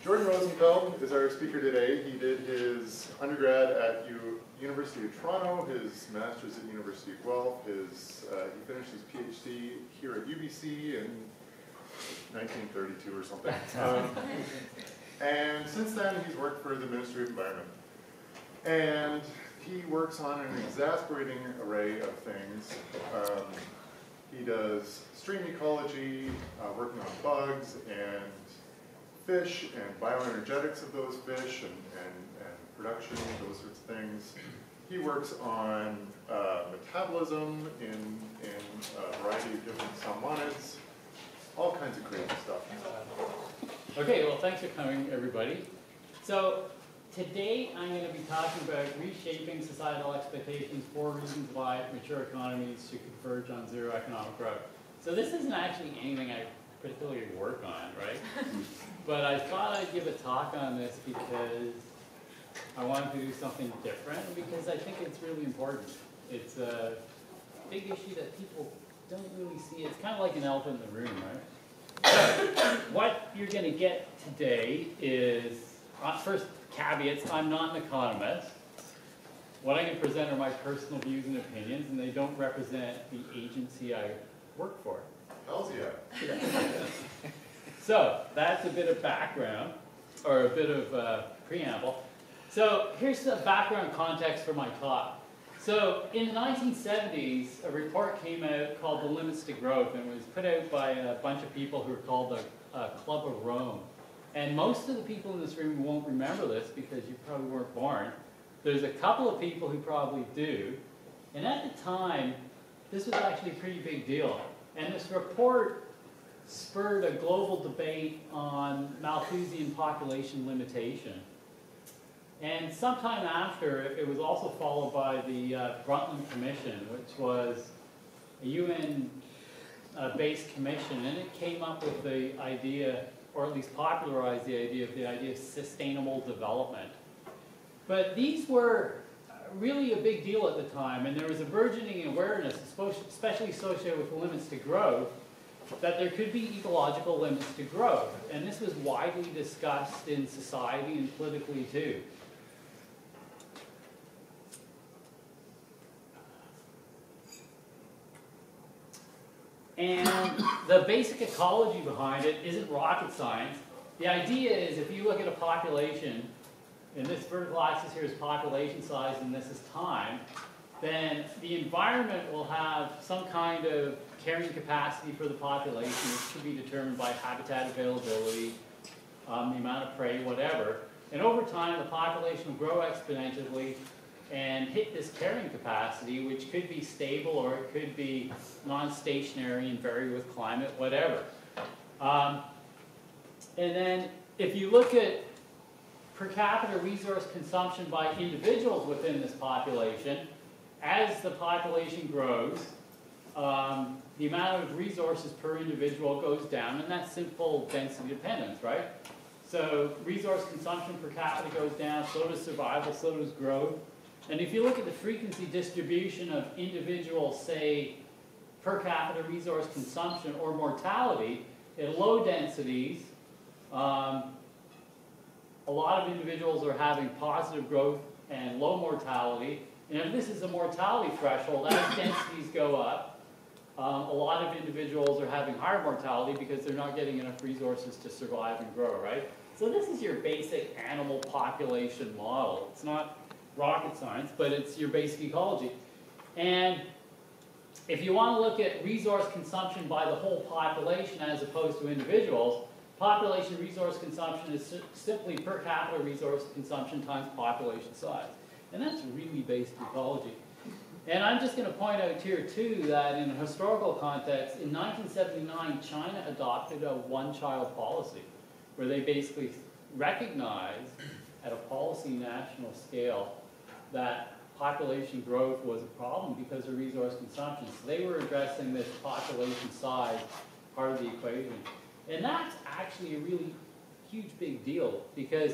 Jordan Rosenfeld is our speaker today. He did his undergrad at University of Toronto, his master's at University of Guelph, he finished his PhD here at UBC in 1932 or something. And since then he's worked for the Ministry of Environment. And he works on an exasperating array of things. He does stream ecology, working on bugs and fish and bioenergetics of those fish and production, those sorts of things. He works on metabolism in a variety of different salmonids, all kinds of crazy stuff. Okay, well thanks for coming everybody. So today I'm going to be talking about reshaping societal expectations, 4 reasons why mature economies should converge on zero economic growth. So this isn't actually anything I particularly work on, right? But I thought I'd give a talk on this because I wanted to do something different, because I think it's really important. It's a big issue that people don't really see. It's kind of like an elephant in the room, right? So what you're going to get today is, first caveats, I'm not an economist. What I can present are my personal views and opinions, and they don't represent the agency I work for. Hells yeah. So that's a bit of background, or a bit of preamble. So here's the background context for my talk. So in the 1970s, a report came out called The Limits to Growth, and it was put out by a bunch of people who are called the Club of Rome. And most of the people in this room won't remember this because you probably weren't born. There's a couple of people who probably do. And at the time, this was actually a pretty big deal. And this report spurred a global debate on Malthusian population limitation. And sometime after, it was also followed by the Brundtland Commission, which was a UN-based commission, and it came up with the idea, or at least popularized the idea of sustainable development. But these were really a big deal at the time, and there was a burgeoning awareness, especially associated with the limits to growth, that there could be ecological limits to growth. And this was widely discussed in society and politically too. And the basic ecology behind it isn't rocket science. The idea is, if you look at a population, and this vertical axis here is population size and this is time, then the environment will have some kind of carrying capacity for the population, which should be determined by habitat availability, the amount of prey, whatever. And over time, the population will grow exponentially and hit this carrying capacity, which could be stable or it could be non-stationary and vary with climate, whatever. And then if you look at per capita resource consumption by individuals within this population, as the population grows, the amount of resources per individual goes down, and that's simple density dependence, right? So resource consumption per capita goes down, so does survival, so does growth. And if you look at the frequency distribution of individual, say, per capita resource consumption or mortality, at low densities, a lot of individuals are having positive growth and low mortality. And if this is a mortality threshold, as densities go up, a lot of individuals are having higher mortality because they're not getting enough resources to survive and grow, right? So this is your basic animal population model. It's not rocket science, but it's your basic ecology. And if you want to look at resource consumption by the whole population as opposed to individuals, population resource consumption is simply per capita resource consumption times population size. And that's really basic ecology. And I'm just going to point out here too that in a historical context, in 1979, China adopted a one-child policy, where they basically recognized at a policy national scale that population growth was a problem because of resource consumption. So they were addressing this population size part of the equation. And that's actually a really huge big deal, because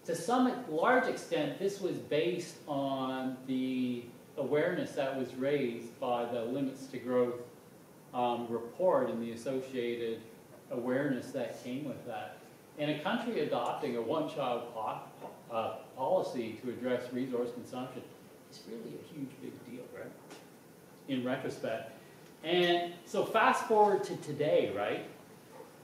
to some large extent this was based on the awareness that was raised by the Limits to Growth report and the associated awareness that came with that. And a country adopting a one-child policy to address resource consumption is really a huge big deal, right? In retrospect. And so fast forward to today, right?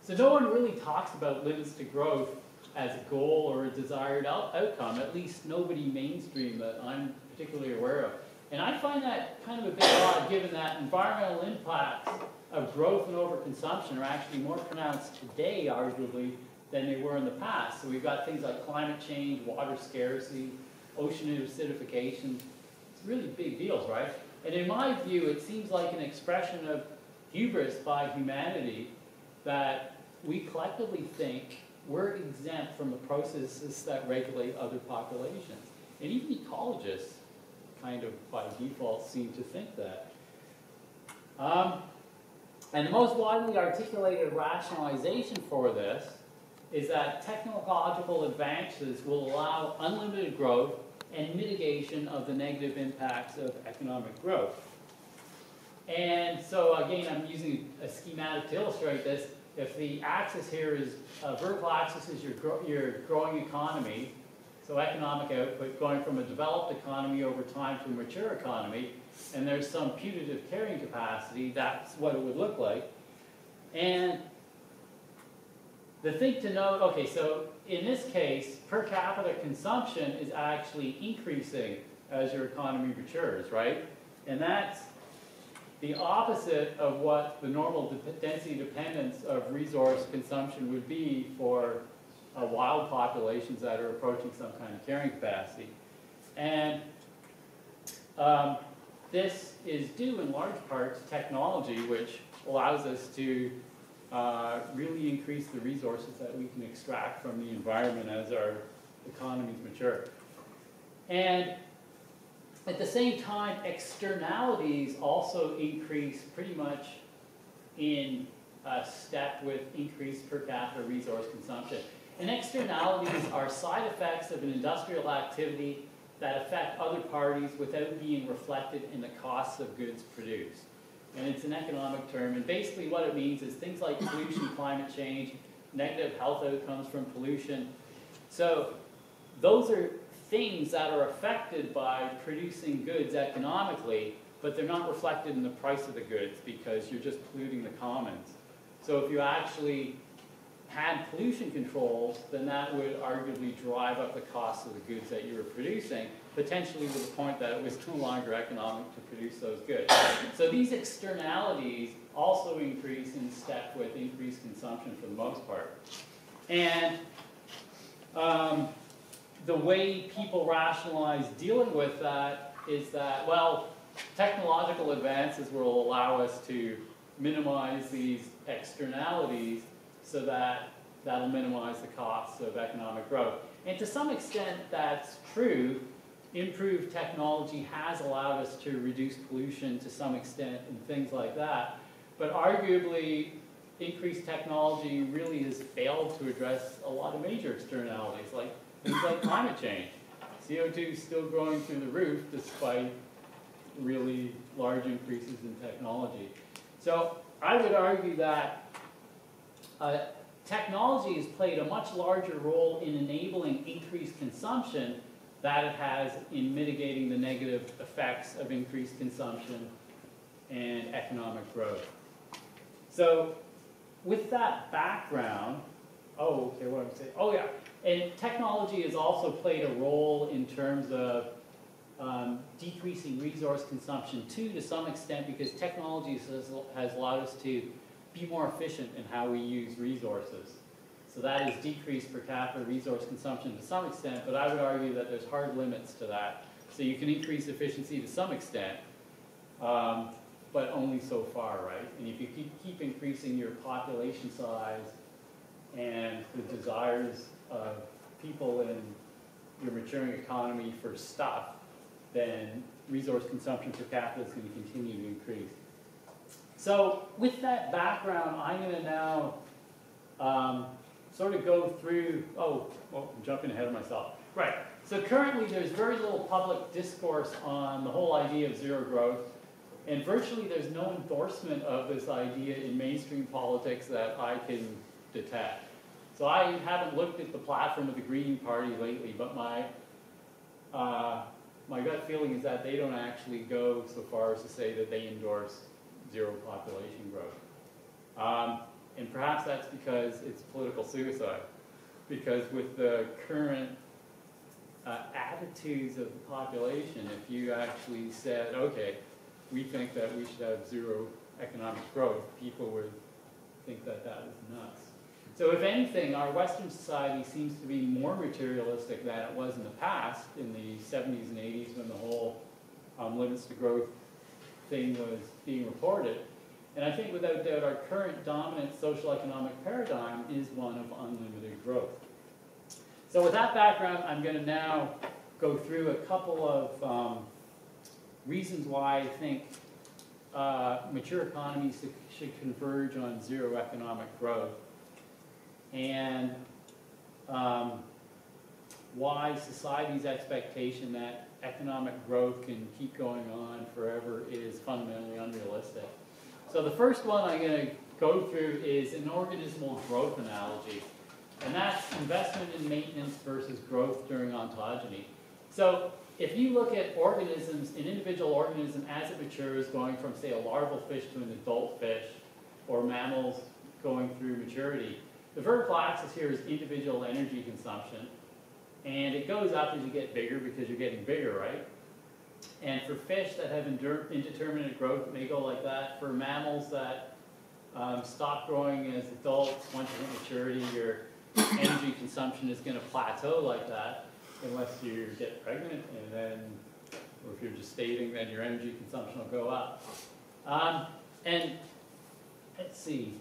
So no one really talks about limits to growth as a goal or a desired outcome, at least nobody mainstream that I'm particularly aware of. And I find that kind of a bit odd, given that environmental impacts of growth and overconsumption are actually more pronounced today, arguably, than they were in the past. So we've got things like climate change, water scarcity, ocean acidification. It's really big deals, right? And in my view, it seems like an expression of hubris by humanity that we collectively think we're exempt from the processes that regulate other populations. And even ecologists kind of by default seem to think that. And the most widely articulated rationalization for this is that technological advances will allow unlimited growth and mitigation of the negative impacts of economic growth. And so again, I'm using a schematic to illustrate this. If the axis here is, vertical axis is your growing economy, so economic output going from a developed economy over time to a mature economy, and there's some putative carrying capacity, that's what it would look like. And the thing to note, okay, so in this case, per capita consumption is actually increasing as your economy matures, right? And that's the opposite of what the normal density dependence of resource consumption would be for wild populations that are approaching some kind of carrying capacity. And this is due in large part to technology, which allows us to really increase the resources that we can extract from the environment as our economies mature. And at the same time, externalities also increase pretty much in step with increased per capita resource consumption. And externalities are side effects of an industrial activity that affect other parties without being reflected in the costs of goods produced. And it's an economic term, and basically what it means is things like pollution, climate change, negative health outcomes from pollution. So those are things that are affected by producing goods economically, but they're not reflected in the price of the goods because you're just polluting the commons. So if you actually had pollution controls, then that would arguably drive up the cost of the goods that you were producing, potentially to the point that it was no longer economic to produce those goods. So these externalities also increase in step with increased consumption for the most part. And the way people rationalize dealing with that is that, well, technological advances will allow us to minimize these externalities so that that'll minimize the costs of economic growth. And to some extent that's true. Improved technology has allowed us to reduce pollution to some extent and things like that. But arguably, increased technology really has failed to address a lot of major externalities, like things like climate change. CO2 is still growing through the roof despite really large increases in technology. So I would argue that technology has played a much larger role in enabling increased consumption than it has in mitigating the negative effects of increased consumption and economic growth. So with that background, what I'm saying, and technology has also played a role in terms of decreasing resource consumption too, to some extent, because technology has allowed us to be more efficient in how we use resources. So that has decreased per capita resource consumption to some extent, but I would argue that there's hard limits to that. So you can increase efficiency to some extent, but only so far, right? And if you keep increasing your population size and the desires of people in your maturing economy for stuff, then resource consumption per capita is going to continue to increase. So with that background, I'm going to now sort of go through, I'm jumping ahead of myself. Right, so currently there's very little public discourse on the whole idea of zero growth, and virtually there's no endorsement of this idea in mainstream politics that I can detect. So I haven't looked at the platform of the Green Party lately, but my gut feeling is that they don't actually go so far as to say that they endorse zero population growth. And perhaps that's because it's political suicide. Because with the current attitudes of the population, if you actually said, okay, we think that we should have zero economic growth, people would think that that is nuts. So if anything, our Western society seems to be more materialistic than it was in the past, in the 70s and 80s when the whole limits to growth thing was being reported. And I think without doubt our current dominant social economic paradigm is one of unlimited growth. So with that background, I'm going to now go through a couple of reasons why I think mature economies should converge on zero economic growth, and why society's expectation that economic growth can keep going on forever is fundamentally unrealistic. So the first one I'm going to go through is an organismal growth analogy, and that's investment in maintenance versus growth during ontogeny. So if you look at organisms, an individual organism as it matures, going from, say, a larval fish to an adult fish, or mammals going through maturity, the vertical axis here is individual energy consumption, and it goes up as you get bigger because you're getting bigger, right? And for fish that have indeterminate growth, it may go like that. For mammals that stop growing as adults, once you hit maturity, your energy consumption is going to plateau like that, unless you get pregnant, and then, or if you're gestating, then your energy consumption will go up. And let's see.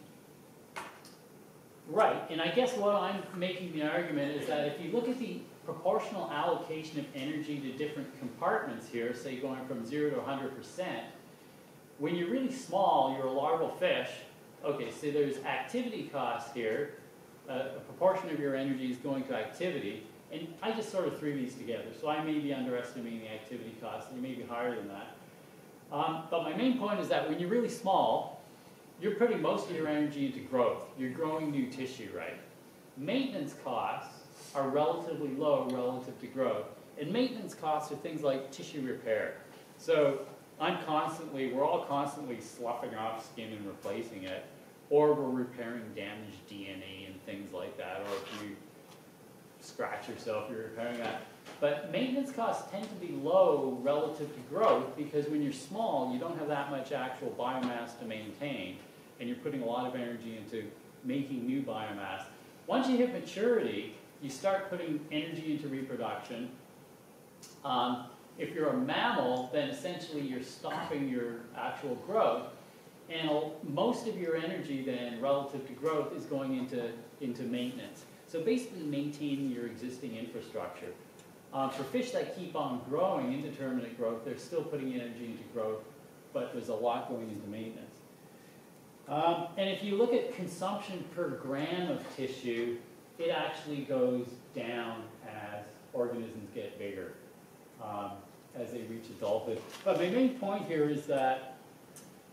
Right, and I guess what I'm making the argument is that if you look at the proportional allocation of energy to different compartments here, say going from 0 to 100%, when you're really small, you're a larval fish, okay, so there's activity costs here, a proportion of your energy is going to activity, and I just sort of threw these together, so I may be underestimating the activity costs, they may be higher than that. But my main point is that when you're really small, you're putting most of your energy into growth. You're growing new tissue, right? Maintenance costs are relatively low relative to growth. And maintenance costs are things like tissue repair. So we're all constantly sloughing off skin and replacing it, or we're repairing damaged DNA and things like that, or if you scratch yourself, you're repairing that. But maintenance costs tend to be low relative to growth because when you're small, you don't have that much actual biomass to maintain, and you're putting a lot of energy into making new biomass. Once you hit maturity, you start putting energy into reproduction. If you're a mammal, then essentially you're stopping your actual growth, and most of your energy then relative to growth is going into maintenance. So basically maintaining your existing infrastructure. For fish that keep on growing, indeterminate growth, they're still putting energy into growth, but there's a lot going into maintenance. And if you look at consumption per gram of tissue, it actually goes down as organisms get bigger, as they reach adulthood. But my main point here is that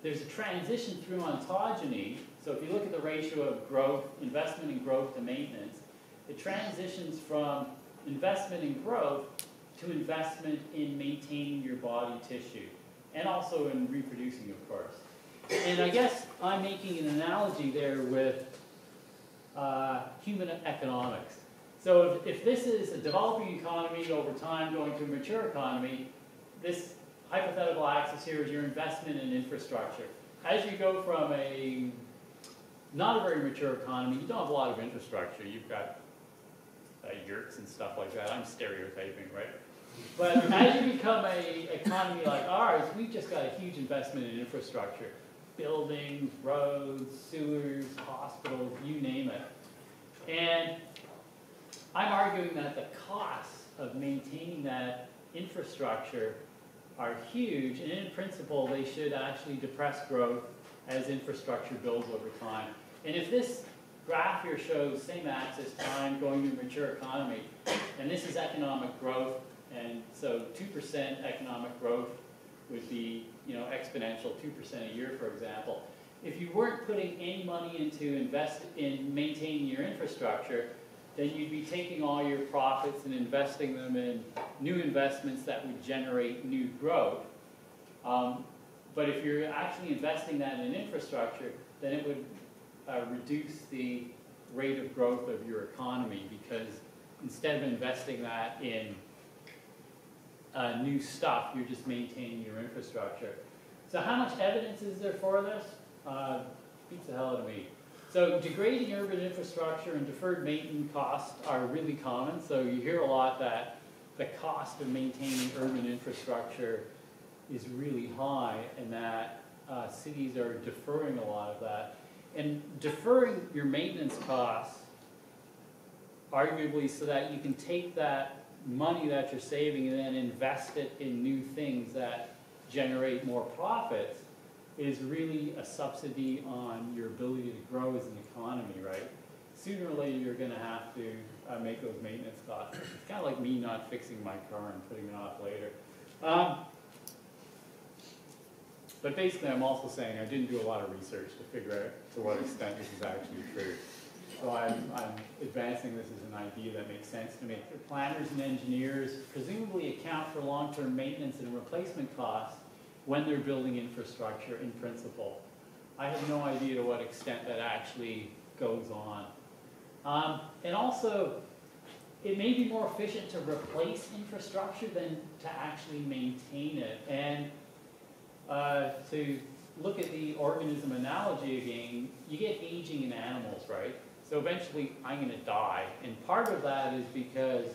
there's a transition through ontogeny. So if you look at the ratio of growth, investment in growth to maintenance, it transitions from investment in growth to investment in maintaining your body tissue, and also in reproducing, of course. And I guess I'm making an analogy there with human economics. So if this is a developing economy over time going to a mature economy, this hypothetical axis here is your investment in infrastructure. As you go from a not a very mature economy, you don't have a lot of infrastructure. You've got yurts and stuff like that. I'm stereotyping, right? But as you become an economy like ours, we've just got a huge investment in infrastructure. Buildings, roads, sewers, hospitals, you name it. And I'm arguing that the costs of maintaining that infrastructure are huge, and in principle, they should actually depress growth as infrastructure builds over time. And if this graph here shows same axis, time going to a mature economy, and this is economic growth, and so 2% economic growth would be, exponential, 2% a year, for example. if you weren't putting any money into invest in maintaining your infrastructure, then you'd be taking all your profits and investing them in new investments that would generate new growth. But if you're actually investing that in infrastructure, then it would reduce the rate of growth of your economy, because instead of investing that in new stuff, you're just maintaining your infrastructure. So how much evidence is there for this? Beats the hell out of me. So degrading urban infrastructure and deferred maintenance costs are really common. So you hear a lot that the cost of maintaining urban infrastructure is really high, and that cities are deferring a lot of that. And deferring your maintenance costs, arguably so that you can take that money that you're saving and then invest it in new things that generate more profits, is really a subsidy on your ability to grow as an economy, right? Sooner or later, you're going to have to make those maintenance costs. It's kind of like me not fixing my car and putting it off later. But basically, I'm also saying I didn't do a lot of research to figure out to what extent this is actually true. So I'm advancing this as an idea that makes sense to me. Planners and engineers presumably account for long-term maintenance and replacement costs when they're building infrastructure in principle. I have no idea to what extent that actually goes on. And also, it may be more efficient to replace infrastructure than to actually maintain it. And to look at the organism analogy again, you get aging in animals, right? So eventually I'm going to die. And part of that is because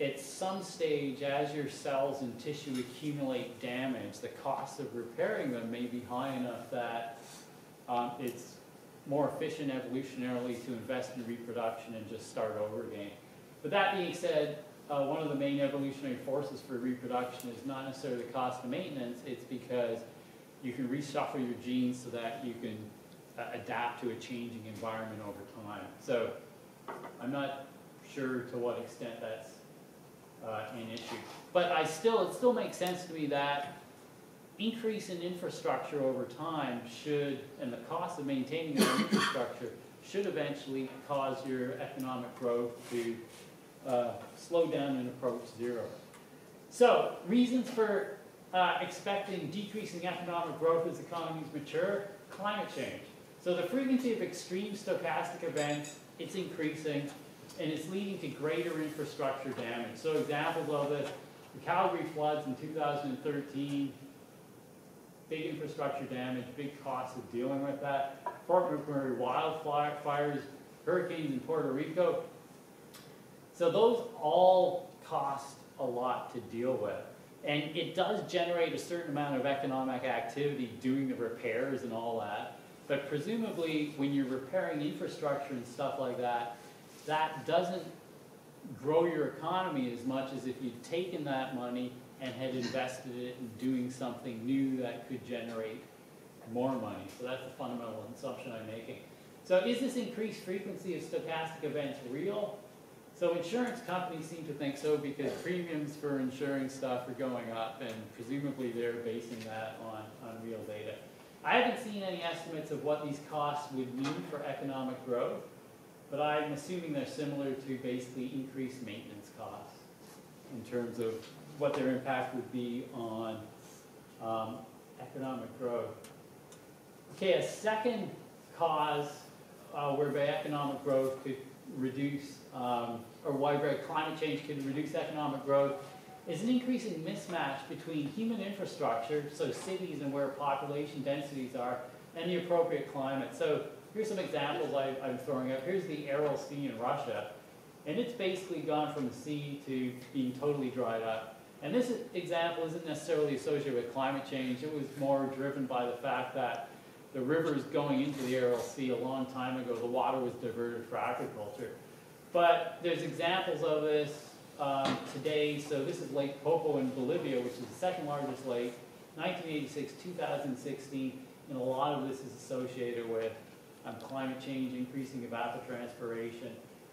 at some stage, as your cells and tissue accumulate damage, the cost of repairing them may be high enough that it's more efficient evolutionarily to invest in reproduction and just start over again. But that being said, one of the main evolutionary forces for reproduction is not necessarily the cost of maintenance, it's because you can reshuffle your genes so that you can adapt to a changing environment over time. So I'm not sure to what extent that's an issue. But it still makes sense to me that increase in infrastructure over time should, and the cost of maintaining that infrastructure should eventually cause your economic growth to slow down and approach zero. So, reasons for expecting decreasing economic growth as economies mature: climate change. So the frequency of extreme stochastic events, it's increasing, and it's leading to greater infrastructure damage. So examples of this: the Calgary floods in 2013, big infrastructure damage, big costs of dealing with that. Fort McMurray wildfires, hurricanes in Puerto Rico. So those all cost a lot to deal with. And it does generate a certain amount of economic activity doing the repairs and all that. But presumably, when you're repairing infrastructure and stuff like that, that doesn't grow your economy as much as if you'd taken that money and had invested it in doing something new that could generate more money. So that's the fundamental assumption I'm making. So is this increased frequency of stochastic events real? So insurance companies seem to think so, because premiums for insuring stuff are going up, and presumably they're basing that on real data. I haven't seen any estimates of what these costs would mean for economic growth, but I'm assuming they're similar to basically increased maintenance costs in terms of what their impact would be on economic growth. Okay, a second cause whereby economic growth could reduce, or whereby climate change could reduce economic growth, is an increasing mismatch between human infrastructure, so cities and where population densities are, and the appropriate climate. So here's some examples I'm throwing up. Here's the Aral Sea in Russia, and it's basically gone from the sea to being totally dried up. And this example isn't necessarily associated with climate change. It was more driven by the fact that the rivers going into the Aral Sea a long time ago, the water was diverted for agriculture. But there's examples of this today. So this is Lake Popo in Bolivia, which is the second largest lake, 1986, 2016, and a lot of this is associated with climate change, increasing evapotranspiration,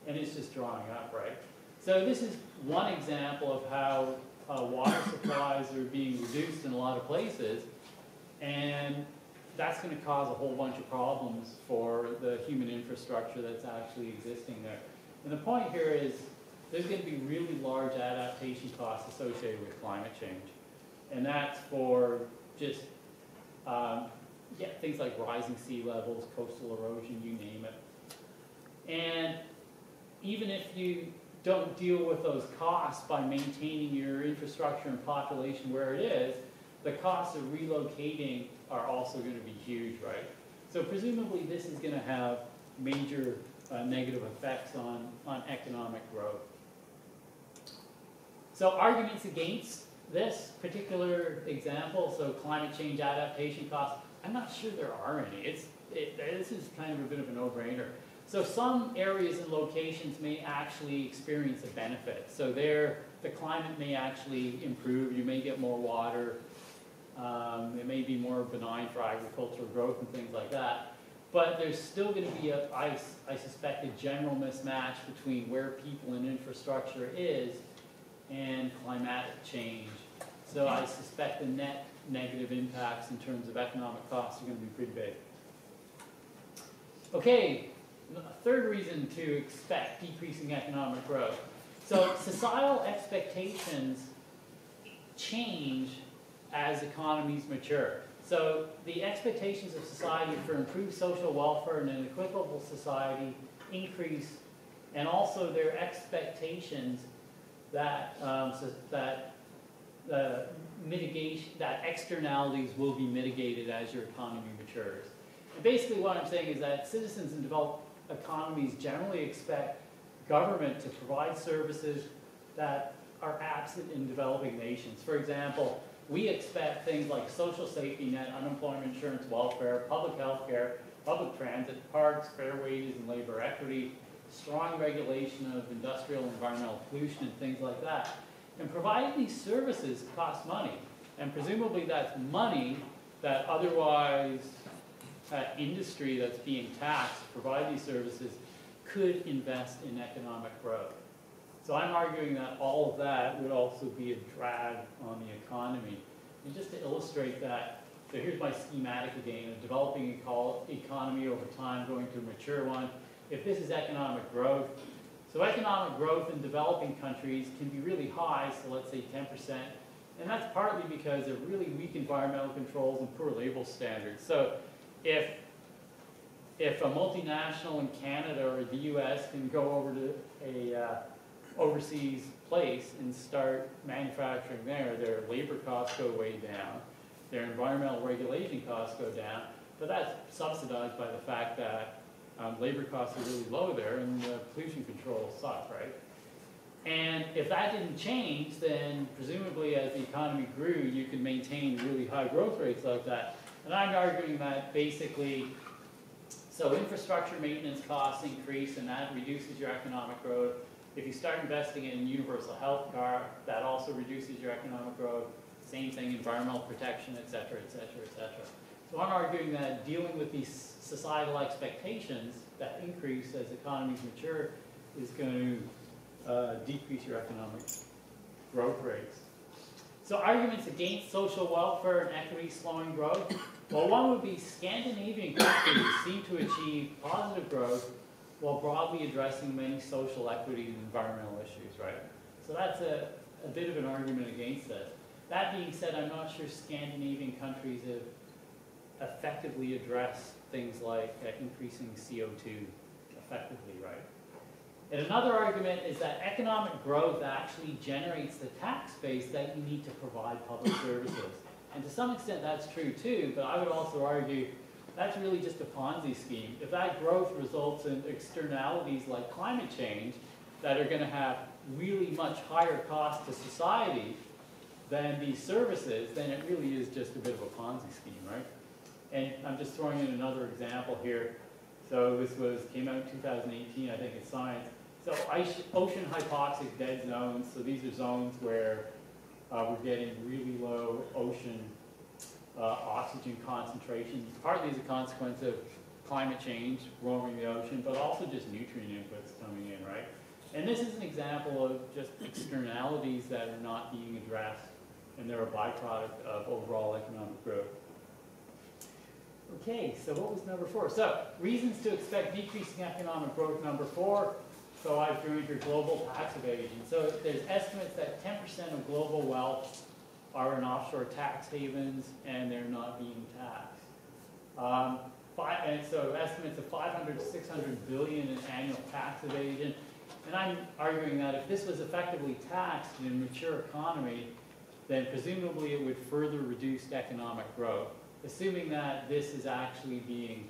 and it's just drying up, right? So this is one example of how water supplies are being reduced in a lot of places, and that's going to cause a whole bunch of problems for the human infrastructure that's actually existing there. And the point here is there's going to be really large adaptation costs associated with climate change. And that's for just things like rising sea levels, coastal erosion, you name it. And even if you don't deal with those costs by maintaining your infrastructure and population where it is, the costs of relocating are also going to be huge, right? So presumably this is going to have major negative effects on economic growth. So arguments against this particular example, so climate change adaptation costs, I'm not sure there are any. This is kind of a bit of a no-brainer. So some areas and locations may actually experience a benefit. So there, the climate may actually improve. You may get more water. It may be more benign for agricultural growth and things like that. But there's still going to be, I suspect, a general mismatch between where people and infrastructure is and climatic change. So I suspect the net negative impacts in terms of economic costs are going to be pretty big. Okay, a third reason to expect decreasing economic growth. So societal expectations change as economies mature. So the expectations of society for improved social welfare and an equitable society increase, and also their expectations that that externalities will be mitigated as your economy matures. And basically what I'm saying is that citizens in developed economies generally expect government to provide services that are absent in developing nations. For example, we expect things like social safety net, unemployment insurance, welfare, public health care, public transit, parks, fair wages and labor equity, strong regulation of industrial and environmental pollution and things like that. And providing these services costs money. And presumably that's money that otherwise industry that's being taxed to provide these services could invest in economic growth. So I'm arguing that all of that would also be a drag on the economy. And just to illustrate that, so here's my schematic again, a developing economy over time going to a mature one. If this is economic growth, so economic growth in developing countries can be really high, so let's say 10%, and that's partly because of really weak environmental controls and poor label standards. So if a multinational in Canada or the US can go over to a overseas place and start manufacturing there, their labor costs go way down, their environmental regulation costs go down, but that's subsidized by the fact that labor costs are really low there and the pollution controls suck, right? And if that didn't change, then presumably as the economy grew, you could maintain really high growth rates like that. And I'm arguing that basically, so infrastructure maintenance costs increase and that reduces your economic growth. If you start investing in universal health care, that also reduces your economic growth. Same thing, environmental protection, et cetera, et cetera, et cetera. So I'm arguing that dealing with these societal expectations that increase as economies mature is going to decrease your economic growth rates. So arguments against social welfare and equity slowing growth. Well, one would be Scandinavian countries seem to achieve positive growth while broadly addressing many social equity and environmental issues, right? So that's a bit of an argument against this. That being said, I'm not sure Scandinavian countries have effectively addressed things like increasing CO2 effectively, right? And another argument is that economic growth actually generates the tax base that you need to provide public services. And to some extent that's true too, but I would also argue that's really just a Ponzi scheme. If that growth results in externalities like climate change that are going to have really much higher cost to society than these services, then it really is just a bit of a Ponzi scheme, right? And I'm just throwing in another example here. So this came out in 2018, I think, in Science. So ocean hypoxic dead zones. So these are zones where we're getting really low ocean oxygen concentration, partly as a consequence of climate change, warming the ocean, but also just nutrient inputs coming in, right? And this is an example of just externalities that are not being addressed, and they're a byproduct of overall economic growth. Okay, so what was number 4? So, reasons to expect decreasing economic growth, number 4. So I've joined your global tax evasion. So there's estimates that 10% of global wealth are in offshore tax havens and they're not being taxed. And so estimates of 500 to 600 billion in annual tax evasion. And I'm arguing that if this was effectively taxed in a mature economy, then presumably it would further reduce economic growth, assuming that this is actually being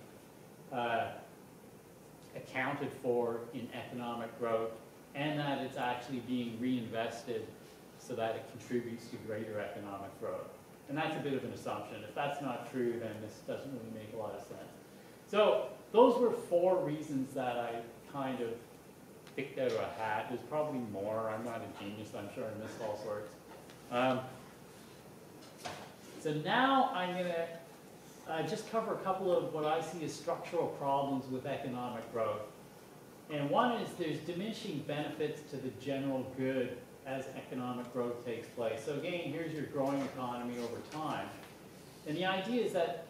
accounted for in economic growth and that it's actually being reinvested so that it contributes to greater economic growth. And that's a bit of an assumption. If that's not true, then this doesn't really make a lot of sense. So those were 4 reasons that I kind of picked out of a hat. There's probably more. I'm not a genius. I'm sure I missed all sorts. So now I'm going to just cover a couple of what I see as structural problems with economic growth. And one is there's diminishing benefits to the general good as economic growth takes place. So again, here's your growing economy over time. And the idea is that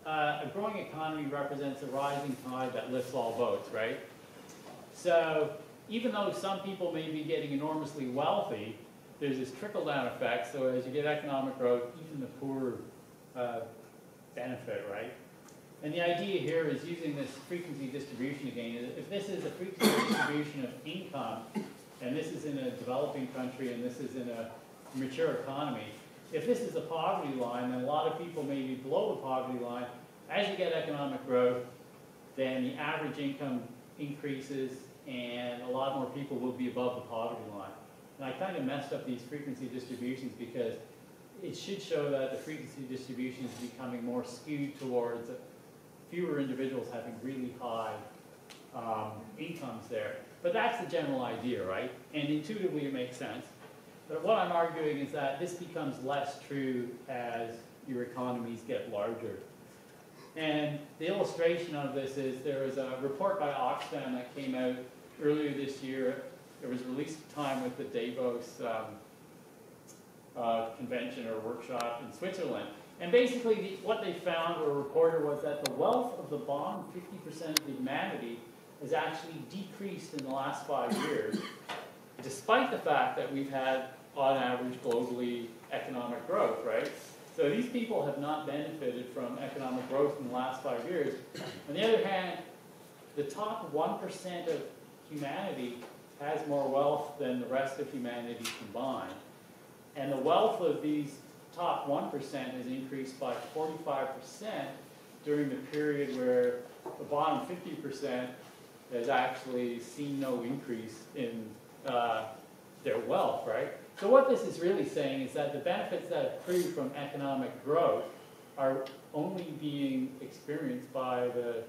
a growing economy represents a rising tide that lifts all boats, right? So even though some people may be getting enormously wealthy, there's this trickle-down effect. So as you get economic growth, even the poor benefit, right? And the idea here is using this frequency distribution again. If this is a frequency distribution of income, and this is in a developing country, and this is in a mature economy, if this is the poverty line, then a lot of people may be below the poverty line. As you get economic growth, then the average income increases, and a lot more people will be above the poverty line. And I kind of messed up these frequency distributions because it should show that the frequency distribution is becoming more skewed towards fewer individuals having really high incomes there. But that's the general idea, right? And intuitively it makes sense. But what I'm arguing is that this becomes less true as your economies get larger. And the illustration of this is there was a report by Oxfam that came out earlier this year. It was released at the time with the Davos convention or workshop in Switzerland. And basically what they found, or a reporter, was that the wealth of the bottom 50% of humanity has actually decreased in the last 5 years, despite the fact that we've had, on average, globally economic growth, right? So these people have not benefited from economic growth in the last 5 years. On the other hand, the top 1% of humanity has more wealth than the rest of humanity combined. And the wealth of these top 1% has increased by 45% during the period where the bottom 50% has actually seen no increase in their wealth, right? So what this is really saying is that the benefits that accrue from economic growth are only being experienced by the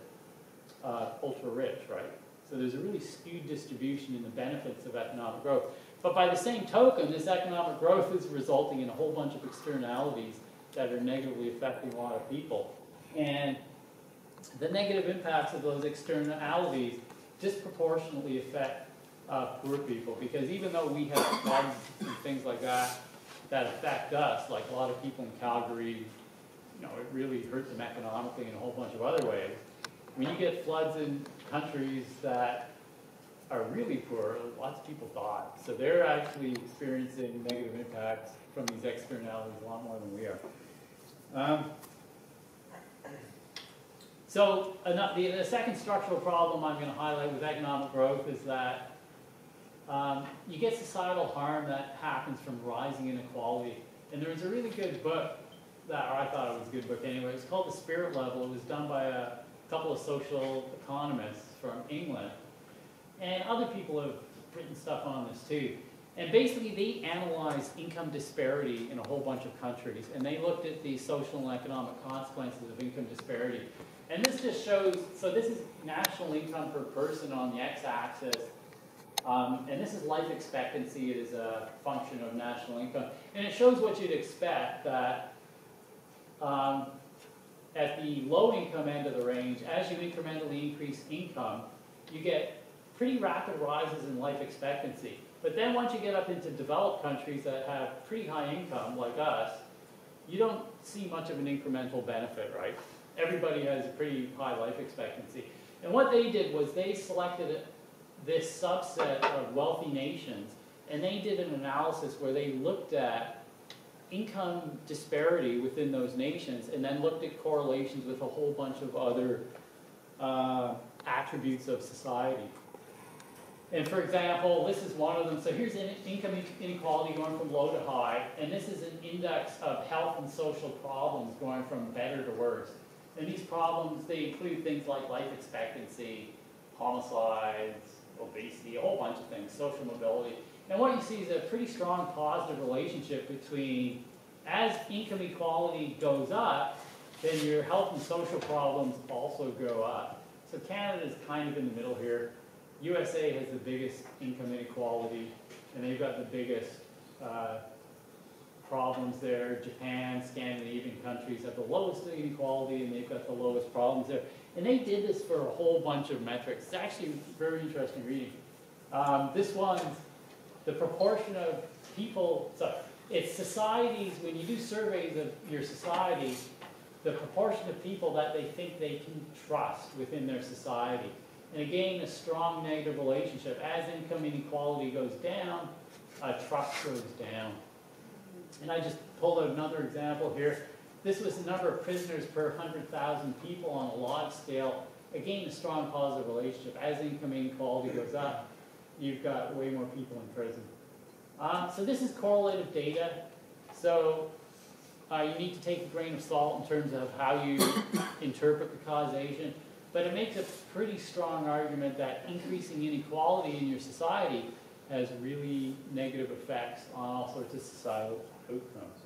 ultra-rich, right? So there's a really skewed distribution in the benefits of economic growth. But by the same token, this economic growth is resulting in a whole bunch of externalities that are negatively affecting a lot of people. And the negative impacts of those externalities disproportionately affect poor people, because even though we have floods and things like that that affect us, like a lot of people in Calgary, you know, it really hurts them economically in a whole bunch of other ways. When you get floods in countries that are really poor, lots of people die. So they're actually experiencing negative impacts from these externalities a lot more than we are. So the second structural problem I'm going to highlight with economic growth is that you get societal harm that happens from rising inequality. And there was a really good book that, or I thought it was a good book anyway, it was called The Spirit Level. It was done by a couple of social economists from England. And other people have written stuff on this too. And basically they analyzed income disparity in a whole bunch of countries. And they looked at the social and economic consequences of income disparity. And this just shows, so this is national income per person on the x-axis. And this is life expectancy. It is a function of national income. And it shows what you'd expect, that at the low income end of the range, as you incrementally increase income, you get pretty rapid rises in life expectancy. But then once you get up into developed countries that have pretty high income, like us, you don't see much of an incremental benefit, right? everybody has a pretty high life expectancy. And what they did was they selected this subset of wealthy nations, and they did an analysis where they looked at income disparity within those nations, and then looked at correlations with a whole bunch of other attributes of society. And for example, this is one of them. So here's income inequality going from low to high, and this is an index of health and social problems going from better to worse. And these problems, they include things like life expectancy, homicides, obesity, a whole bunch of things, social mobility. And what you see is a pretty strong positive relationship between, as income equality goes up, then your health and social problems also go up. So Canada is kind of in the middle here. USA has the biggest income inequality, and they've got the biggest problems there. Japan, Scandinavian countries have the lowest inequality, and they've got the lowest problems there. And they did this for a whole bunch of metrics. It's actually very interesting reading. This one's the proportion of people, so it's societies, when you do surveys of your society, the proportion of people that they think they can trust within their society. And again, a strong negative relationship. As income inequality goes down, trust goes down. And I just pulled out another example here. This was the number of prisoners per 100,000 people on a log scale. Again, a strong positive relationship. As income inequality goes up, you've got way more people in prison. So this is correlative data. So you need to take a grain of salt in terms of how you interpret the causation. But it makes a pretty strong argument that increasing inequality in your society has really negative effects on all sorts of societal outcomes.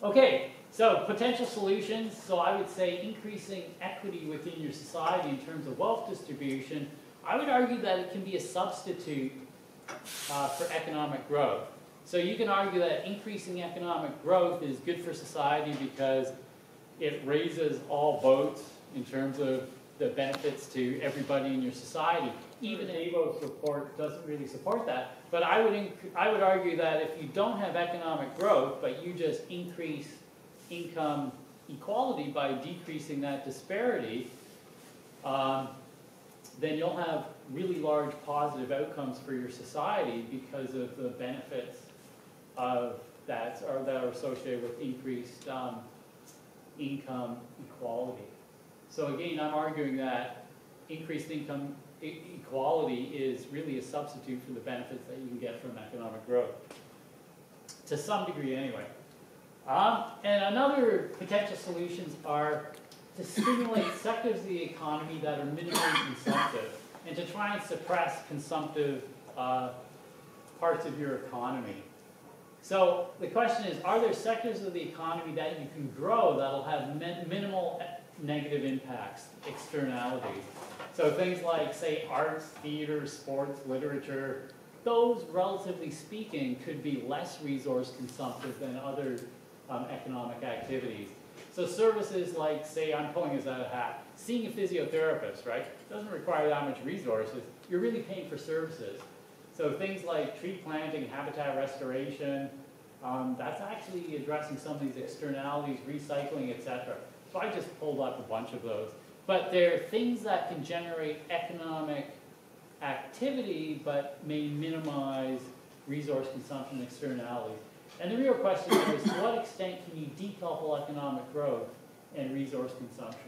Okay, so potential solutions. So I would say increasing equity within your society in terms of wealth distribution. I would argue that it can be a substitute for economic growth. So you can argue that increasing economic growth is good for society because it raises all boats in terms of the benefits to everybody in your society. Even ABO's report doesn't really support that. But I would argue that if you don't have economic growth, but you just increase income equality by decreasing that disparity, then you'll have really large positive outcomes for your society because of the benefits of that are associated with increased income equality. So again, I'm arguing that increased income equality is really a substitute for the benefits that you can get from economic growth, to some degree anyway. And another potential solutions are to stimulate sectors of the economy that are minimally consumptive, and to try and suppress consumptive parts of your economy. So the question is, are there sectors of the economy that you can grow that'll have minimal negative impacts, externalities? So things like, say, arts, theater, sports, literature, those, relatively speaking, could be less resource consumptive than other economic activities. So services like, say, I'm pulling this out of a hat, seeing a physiotherapist, right? Doesn't require that much resources. You're really paying for services. So things like tree planting, habitat restoration, that's actually addressing some of these externalities, recycling, etc. So I just pulled up a bunch of those. But they're things that can generate economic activity, but may minimize resource consumption externalities. And the real question is, to what extent can you decouple economic growth and resource consumption?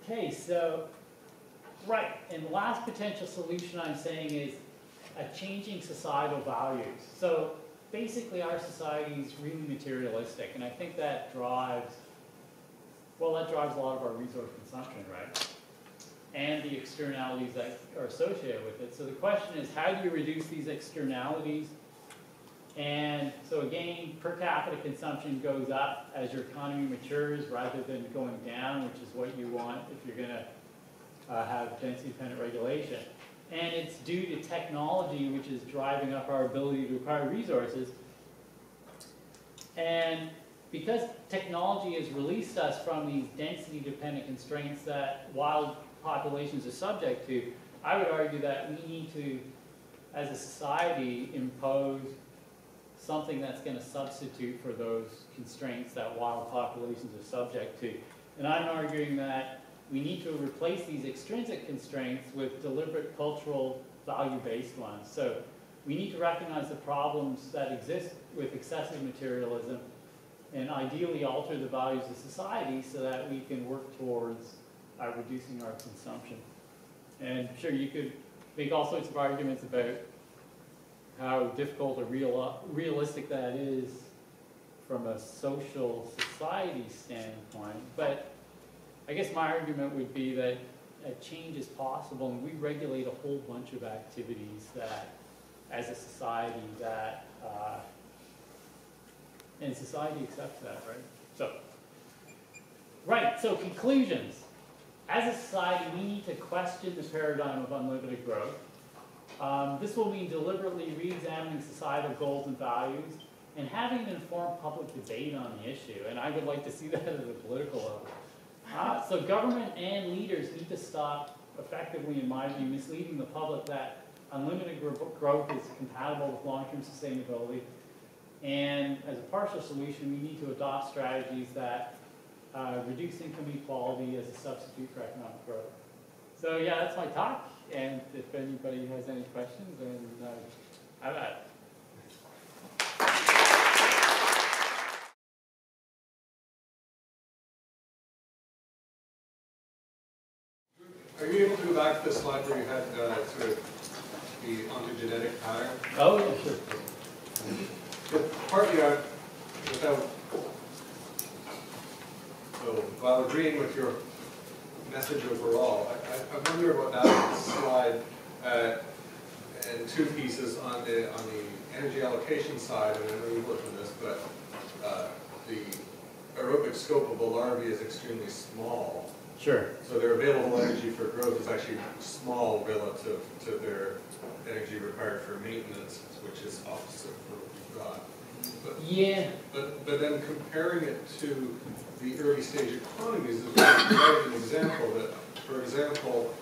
Okay, so, right, and the last potential solution I'm saying is a changing societal values. So basically our society is really materialistic, and I think that drives, well, that drives a lot of our resource consumption, right? And the externalities that are associated with it. So the question is, how do you reduce these externalities? And so again, per capita consumption goes up as your economy matures rather than going down, which is what you want if you're going to have density-dependent regulation. And it's due to technology, which is driving up our ability to acquire resources. And because technology has released us from these density-dependent constraints that wild populations are subject to, I would argue that we need to, as a society, impose something that's going to substitute for those constraints that wild populations are subject to. And I'm arguing that we need to replace these extrinsic constraints with deliberate cultural value-based ones. So we need to recognize the problems that exist with excessive materialism and ideally alter the values of society so that we can work towards reducing our consumption. And sure, you could make all sorts of arguments about how difficult or realistic that is from a social society standpoint. But I guess my argument would be that a change is possible, and we regulate a whole bunch of activities that, as a society, that, and society accepts that, right? So conclusions. As a society, we need to question the paradigm of unlimited growth. This will mean deliberately re-examining societal goals and values and having an informed public debate on the issue. And I would like to see that at a political level. So government and leaders need to stop effectively, in my view, misleading the public that unlimited growth is compatible with long-term sustainability. And as a partial solution, we need to adopt strategies that reduce income inequality as a substitute for economic growth. So yeah, that's my talk. And if anybody has any questions, then have at it. Are you able to go back to the slide where you had sort of the ontogenetic pattern? Oh, yeah, sure. But partly without, so while agreeing with your message overall, I wonder about that slide and two pieces on the energy allocation side, and I know you've worked on this, but the aerobic scope of a larvae is extremely small. Sure. So their available energy for growth is actually small relative to their energy required for maintenance, which is opposite for what you've got. But, yeah. But then comparing it to the early stage economies is quite an example that, for example,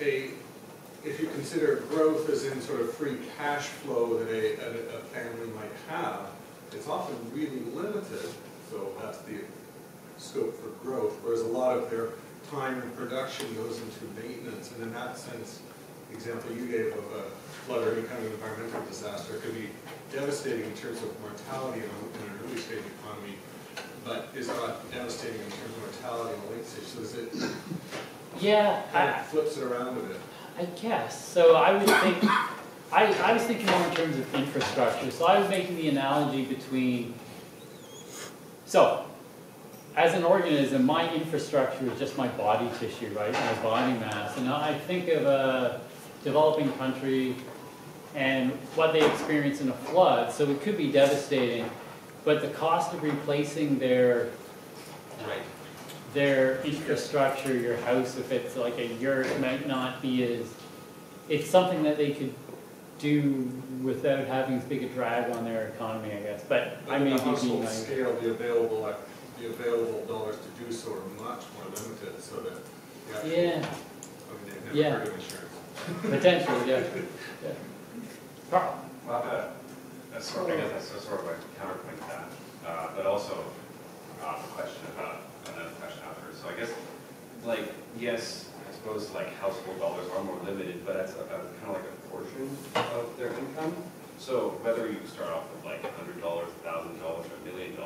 if you consider growth as in sort of free cash flow that a family might have, it's often really limited. So that's the scope for growth, whereas a lot of their time and production goes into maintenance. And in that sense, the example you gave of a flood or any kind of environmental disaster could be devastating in terms of mortality in an early stage economy, but is not devastating in terms of mortality in a late stage. So is it? Yeah, kind of flips it around a bit. I guess. So I would think, I was thinking more in terms of infrastructure. So I was making the analogy between, so as an organism, my infrastructure is just my body tissue, right? My body mass. And I think of a developing country and what they experience in a flood. So it could be devastating, but the cost of replacing their infrastructure, your house, if it's like a yurt, might not be as, it's something that they could do without having as big a drag on their economy, I guess. But I may be being like, scale, the available dollars to do so are much more limited, so that I mean, they've never heard of insurance. Potentially, yeah. Carl. Well, that's sort of, I guess that's sort of like counterpoint to that, but also a question about another question after. So I guess, like, yes, I suppose like household dollars are more limited, but that's about kind of like a portion of their income. So whether you start off with like $100, $1,000, or $1 million,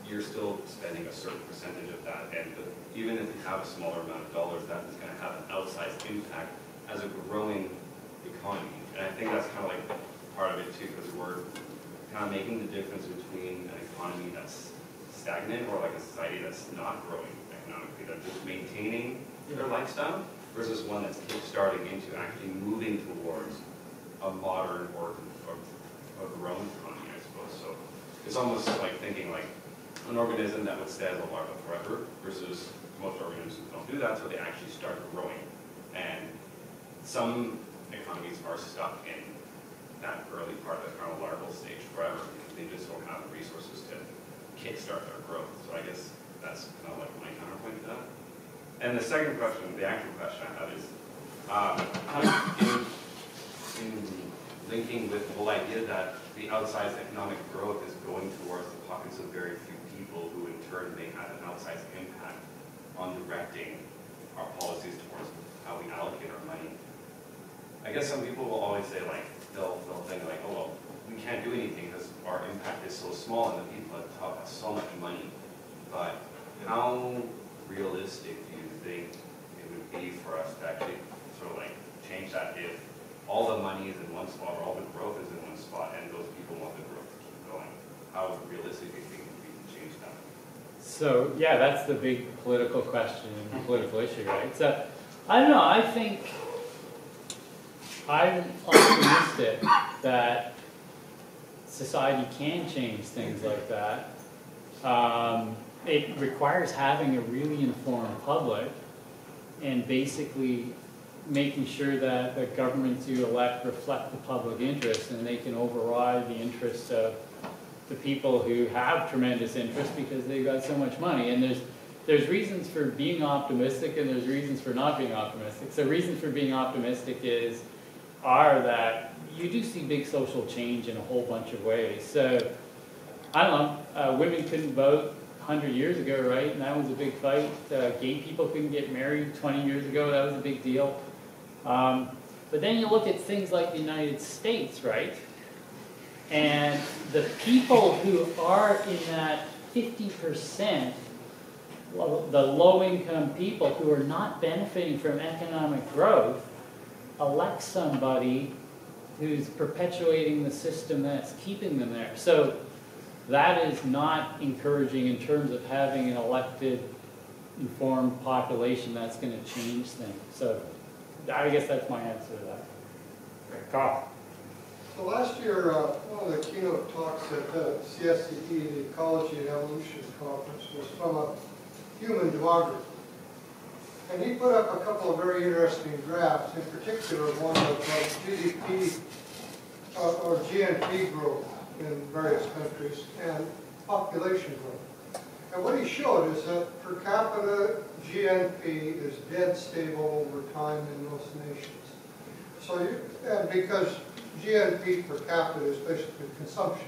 you're still spending a certain percentage of that, and even if you have a smaller amount of dollars, that is going to have an outsized impact as a growing economy. And I think that's kind of like part of it too, because we're kind of making the difference between an economy that's stagnant or like a society that's not growing economically, that's just maintaining their lifestyle, versus one that's kick-starting into actually moving towards a modern or a grown economy, I suppose. So it's almost like thinking like an organism that would stay as a larva forever versus most organisms don't do that, so they actually start growing. And some economies are stuck in that early part of the kind of larval stage forever because they just don't have the resources to kickstart their growth. So I guess that's kind of like my counterpoint to that. And the second question, the actual question I have is, kind of in linking with the whole idea that the outsized economic growth is going towards the pockets of very few people who in turn may have an outsized impact on directing our policies towards how we allocate our money. I guess some people will always say, like, they'll think like, oh, well, we can't do anything because our impact is so small and the people at the top have so much money. But how realistic do you think it would be for us to actually sort of like change that if all the money is in one spot or all the growth is in one spot and those people want the growth to keep going? How realistic do you think we can change that? So, yeah, that's the big political question and political issue, right? So, I don't know, I think I'm optimistic that society can change things like that. It requires having a really informed public and basically making sure that the governments you elect reflect the public interest and they can override the interests of the people who have tremendous interest because they've got so much money. And there's reasons for being optimistic and there's reasons for not being optimistic. So reasons for being optimistic are that you do see big social change in a whole bunch of ways. So, I don't know, women couldn't vote 100 years ago, right? And that was a big fight. Gay people couldn't get married 20 years ago. That was a big deal. But then you look at things like the United States, right? And the people who are in that 50%, the low-income people who are not benefiting from economic growth, elect somebody who's perpetuating the system that's keeping them there. So that is not encouraging in terms of having an elected, informed population that's going to change things. So I guess that's my answer to that. Carl. So last year, one of the keynote talks at the CSCE, the Ecology and Evolution Conference, was from a human demographer. And he put up a couple of very interesting graphs, in particular one of GDP or GNP growth in various countries and population growth. And what he showed is that per capita GNP is dead stable over time in most nations. So, and because GNP per capita is basically consumption,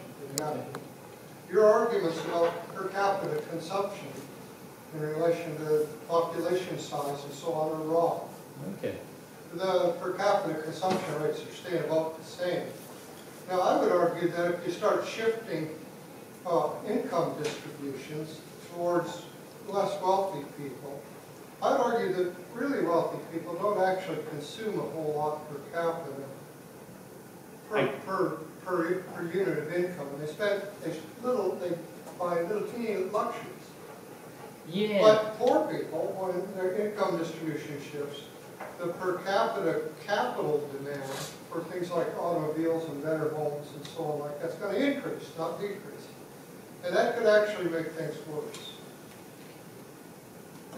your arguments about per capita consumption in relation to population size and so on are wrong. Okay. The per capita consumption rates are staying about the same. Now, I would argue that if you start shifting income distributions towards less wealthy people, I'd argue that really wealthy people don't actually consume a whole lot per capita per unit of income. They buy little teeny luxuries. Yeah. But poor people, when their income distribution shifts, the per capita capital demand for things like automobiles and better homes and so on like that's going to increase, not decrease. And that could actually make things worse.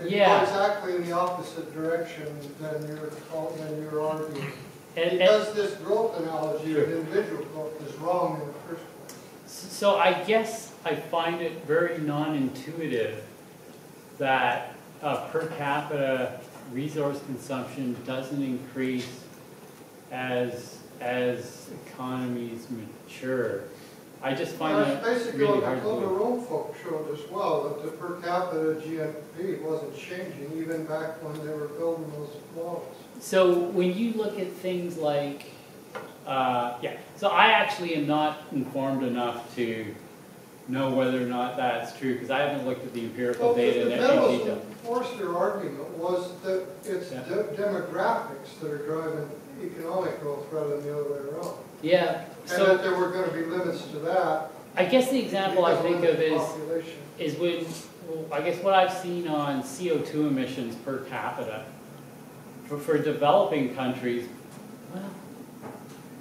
It Yeah. go exactly in the opposite direction than you're arguing. Because this growth analogy of individual growth is wrong in the first place. So I guess I find it very non-intuitive that per capita resource consumption doesn't increase as economies mature. I just find that That's basically really what hard the to Global do. Rome folk showed as well, that the per capita GNP wasn't changing even back when they were building those models. So when you look at things like, so I actually am not informed enough to know whether or not that's true, because I haven't looked at the empirical data in The any Federalist detail. Forster argument was that it's demographics that are driving economic growth rather than the other way around. Yeah, And so that there were going to be limits to that. I guess the example I think of population. is when, I guess what I've seen on CO2 emissions per capita for developing countries, well,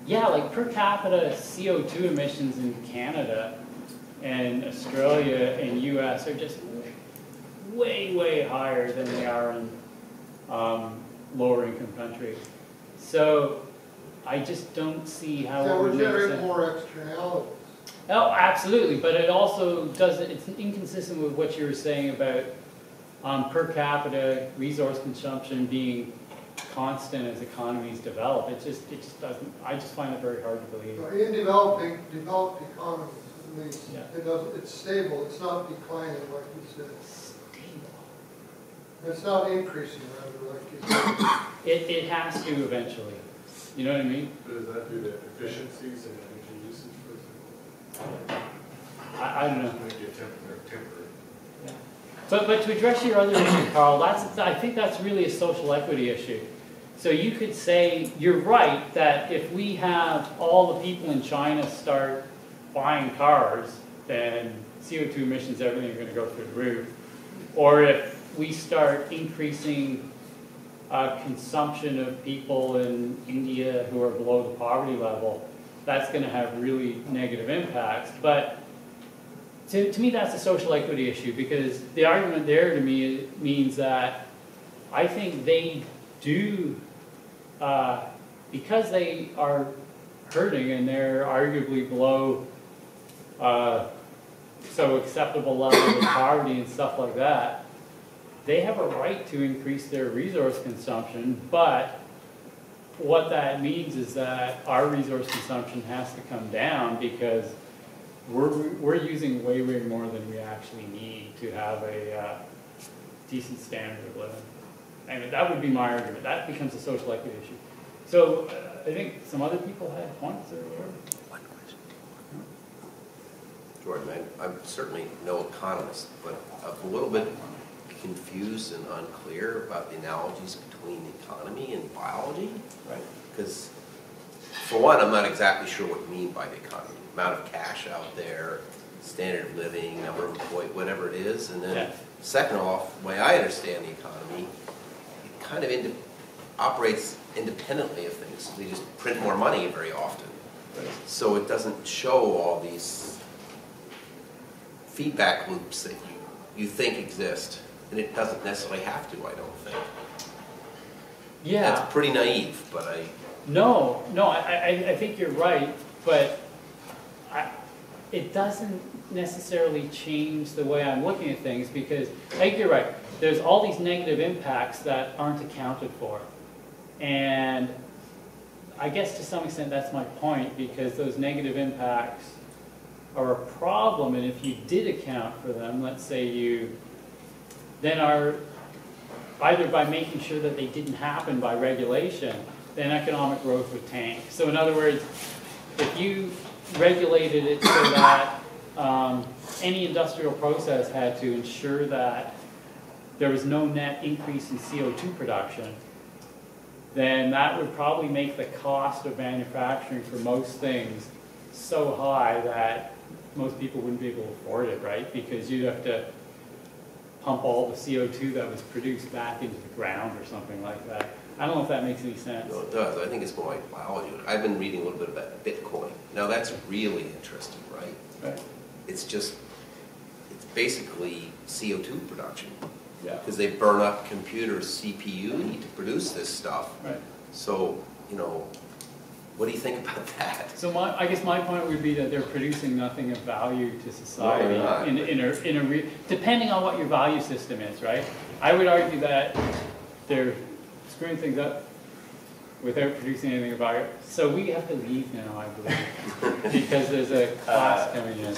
yeah, like per capita CO2 emissions in Canada and Australia and US are just way, way higher than they are in lower income countries. So I just don't see how That it would would make generate sense. more externalities. Oh, absolutely, but it also doesn't, it's inconsistent with what you were saying about per capita resource consumption being constant as economies develop. It just doesn't, I just find it very hard to believe. In developed economies, at least, Yeah. it doesn't, it's stable, it's not declining like you said. Stable. It's not increasing, rather, like you said. It has to eventually. You know what I mean? But is that due to efficiencies and energy usage, for example? I don't know. Maybe a temporary. Yeah. But to address your other issue, Carl, I think that's really a social equity issue. So you could say, you're right, that if we have all the people in China start buying cars, then CO2 emissions, everything are going to go through the roof. Or if we start increasing consumption of people in India who are below the poverty level, that's going to have really negative impacts. But to me, that's a social equity issue, because the argument there to me means that I think they do, because they are hurting and they're arguably below so acceptable levels of poverty and stuff like that, they have a right to increase their resource consumption, but what that means is that our resource consumption has to come down, because we're using way more than we actually need to have a decent standard of living. And that would be my argument. That becomes a social equity issue. So I think some other people had points or whatever. One question. Jordan, I'm certainly no economist, but I'm a little bit confused and unclear about the analogies between economy and biology. Right. Because, for one, I'm not exactly sure what you mean by the economy. Amount of cash out there, standard of living, number of employees, whatever it is. And then, second off, the way I understand the economy, it kind of operates independently of things. They just print more money very often. Right. So it doesn't show all these feedback loops that you think exist. And it doesn't necessarily have to, I don't think. Yeah. That's pretty naive, but I... No, I think you're right, but it doesn't necessarily change the way I'm looking at things, because I think you're right. There's all these negative impacts that aren't accounted for. And I guess to some extent that's my point, because those negative impacts are a problem, and if you did account for them, let's say you then are either by making sure that they didn't happen by regulation, then economic growth would tank. So in other words, if you regulated it so that any industrial process had to ensure that there was no net increase in CO2 production, then that would probably make the cost of manufacturing for most things so high that most people wouldn't be able to afford it, right? Because you'd have to pump all the CO2 that was produced back into the ground or something like that. I don't know if that makes any sense. No, it does. I think it's more like biology. I've been reading a little bit about Bitcoin. Now that's really interesting, right? Right. It's basically CO2 production. Yeah. Because they burn up computers' CPU need to produce this stuff. Right. So, what do you think about that? So I guess my point would be that they're producing nothing of value to society, No, depending on what your value system is, right? I would argue that they're screwing things up without producing anything of value. So we have to leave now, I believe, because there's a class coming in.